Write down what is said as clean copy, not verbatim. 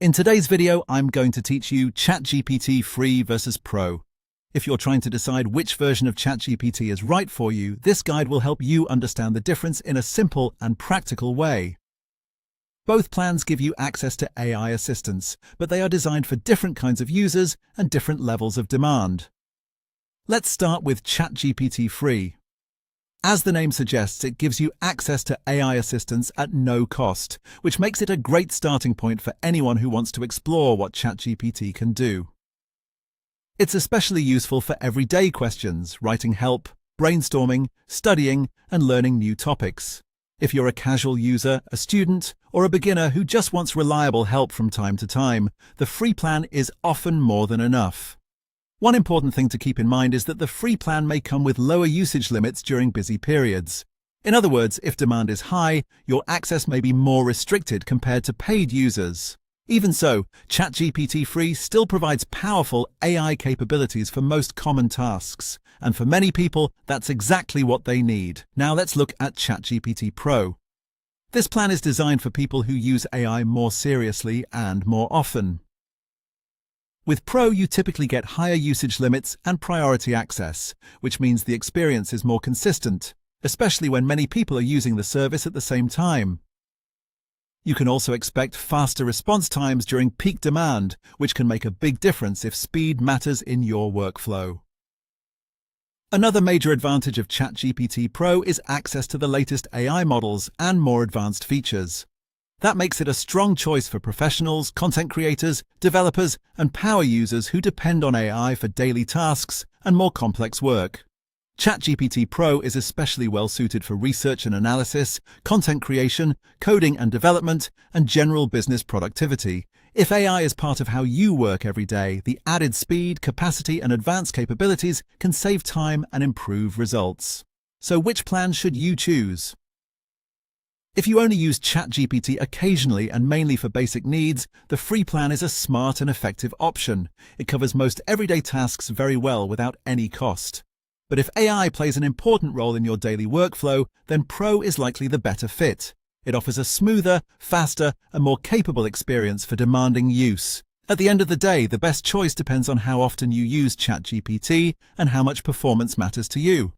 In today's video, I'm going to teach you ChatGPT Free versus Pro. If you're trying to decide which version of ChatGPT is right for you, this guide will help you understand the difference in a simple and practical way. Both plans give you access to AI assistance, but they are designed for different kinds of users and different levels of demand. Let's start with ChatGPT Free. As the name suggests, it gives you access to AI assistance at no cost, which makes it a great starting point for anyone who wants to explore what ChatGPT can do. It's especially useful for everyday questions, writing help, brainstorming, studying, and learning new topics. If you're a casual user, a student, or a beginner who just wants reliable help from time to time, the free plan is often more than enough. One important thing to keep in mind is that the free plan may come with lower usage limits during busy periods. In other words, if demand is high, your access may be more restricted compared to paid users. Even so, ChatGPT Free still provides powerful AI capabilities for most common tasks, and for many people, that's exactly what they need. Now let's look at ChatGPT Pro. This plan is designed for people who use AI more seriously and more often. With Pro, you typically get higher usage limits and priority access, which means the experience is more consistent, especially when many people are using the service at the same time. You can also expect faster response times during peak demand, which can make a big difference if speed matters in your workflow. Another major advantage of ChatGPT Pro is access to the latest AI models and more advanced features. That makes it a strong choice for professionals, content creators, developers, and power users who depend on AI for daily tasks and more complex work. ChatGPT Pro is especially well suited for research and analysis, content creation, coding and development, and general business productivity. If AI is part of how you work every day, the added speed, capacity, and advanced capabilities can save time and improve results. So which plan should you choose? If you only use ChatGPT occasionally and mainly for basic needs, the free plan is a smart and effective option. It covers most everyday tasks very well without any cost. But if AI plays an important role in your daily workflow, then Pro is likely the better fit. It offers a smoother, faster, and more capable experience for demanding use. At the end of the day, the best choice depends on how often you use ChatGPT and how much performance matters to you.